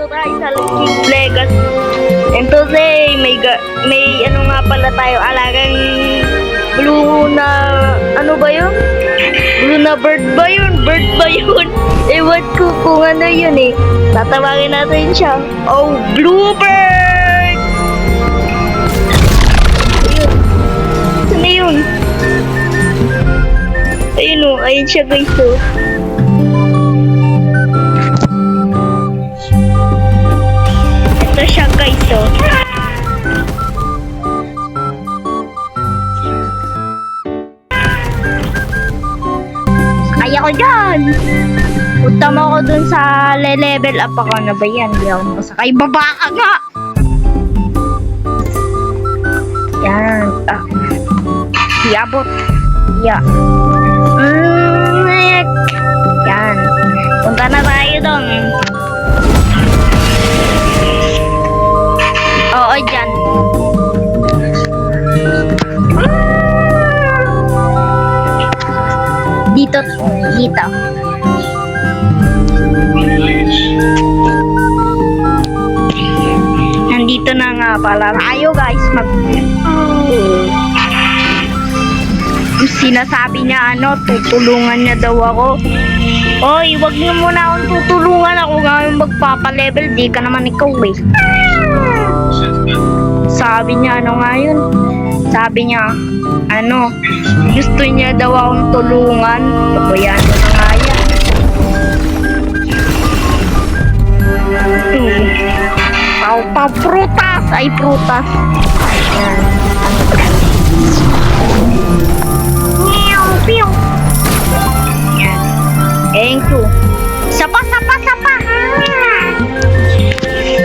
Nandito tayo sa King Legacy. And today, may ano nga pala tayo, alagang blue na, ano ba yun? Blue na bird ba yun? Bird ba yun? Ewan ko kung ano yun eh. Tatawagin natin siya. Oh, bluebird! Ayun. Ano yun? Ayun o, ayun siya guys o. Ito siya guys o. Kaya ko dyan! Punta mo ako dun sa level up ako na ba yan? Hindi ako makasakay. Baba ka nga! Yan. Iabot. Yeah. Yan. Punta na tayo dun. Oo, dyan. Dito. Dito. Nandito na nga pala tayo guys. Sinasabi niya tutulungan niya daw ako. Oy, wag niyo muna akong tutulungan. Ako nga yung magpapalevel. Di ka naman ikaw eh. Sabi niya nga yun. Sabi niya gusto niya daw akong tulungan. Kabayan ko na nga yan. Prutas! Ay, prutas. Ayan. Meow, meow. Ayan. Thank you. Sapa.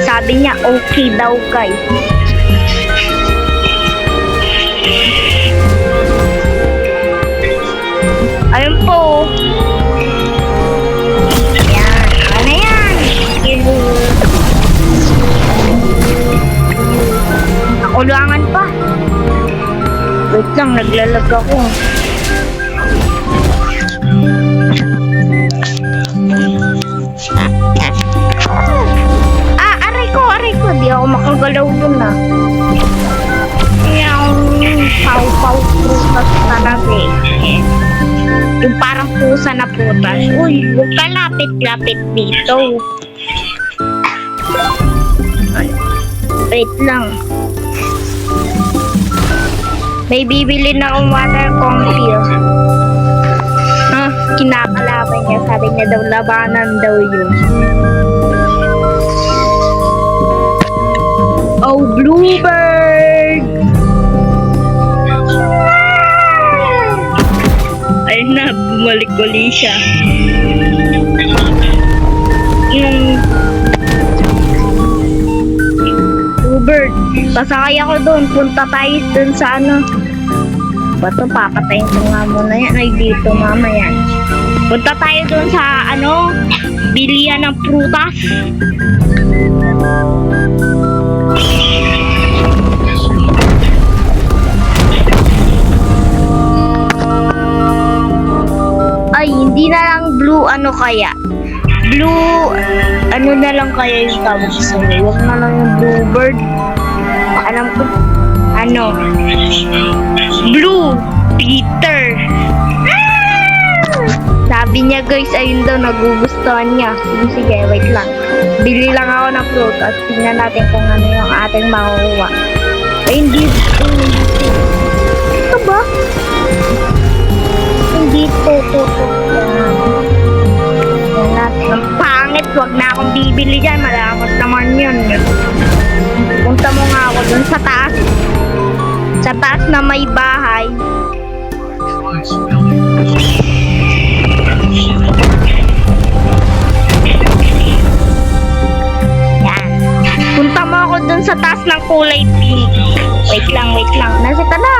Sabi niya, okay daw guys. Ayun po. Ayan. Ano yan? Nakulangan pa. Wait lang, naglalag ako. Aray ko. Di ako makagalaw dun na. Yung pau prutas talaga eh. Yung parang pusa na prutas. Uy, huwag ka lapit dito. Wait lang. May bibili na akong water comfil. Kinakalaban niya. Sabi niya daw labanan daw yun. Oh, bluebird! Ayun na, bumalik uli siya. Yung bluebird. Pasakay ako doon. Punta tayo doon sa bato, papatayin ko nga muna yan. Ay, dito mamaya. Punta tayo doon sa bilihan ng prutas. Ay, hindi na lang blue kaya. Blue, na lang kaya yung tawag sa iyo. Huwag na lang yung bluebird. Alam ko, Blue Peter. Sabi niya guys, ayun daw, nagugustuhan niya. Sige, wait lang. Bili lang ako ng fruit at tingnan natin kung ano yung ating makukuha. Ay, hindi. Ito ba? Hindi to. Ang pangit, wag na akong bibili dyan. Malamos naman yun. Punta mo nga ako dun sa taas. Sa taas na may bahay. Yan. Punta mo ako dun sa taas ng kulay pink. Wait lang. Nasa ka na?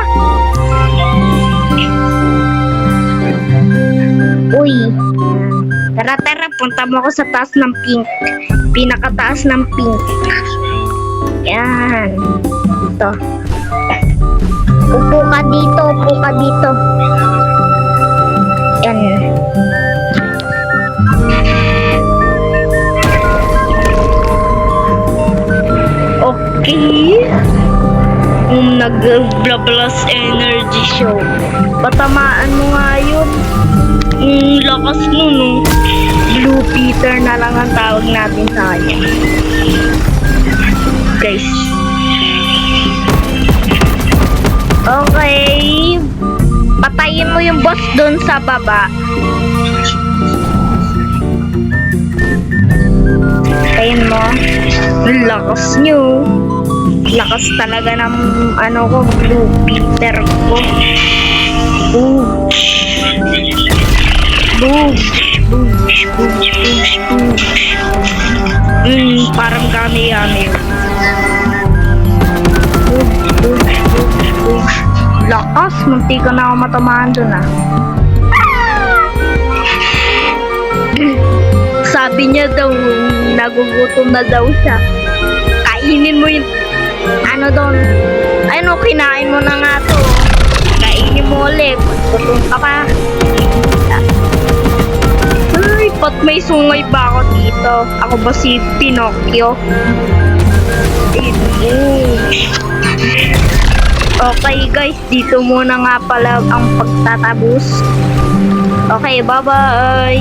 Uy. Tara, punta mo ako sa taas ng pink. Pinakataas ng pink. Yan. Ito. Upo ka dito. Yan. Okay. Nag-blablas energy show. Patamaan mo nga yun. Lakas nun, no? Blue Peter na lang ang tawag natin sa kanya. Guys. Okay. Patayin mo yung boss doon sa baba. Patayin mo. Lakas nyo. Lakas talaga ng ano ko, Blue Peter ko. Boosh. Boosh. Boosh. Parang gami-gami. Boosh. Lakas, munti ka na ako matamaan dun ah. Sabi niya daw, nagugutom na daw siya. Kainin mo yung ano doon. Ayun, kinain mo na nga to. Kainin mo ulit. Gutom ka pa. Ay, pat may sungay ba ako dito? Ako ba si Pinocchio? Okay guys, dito muna nga pala ang pagtatabos. Okay, bye-bye!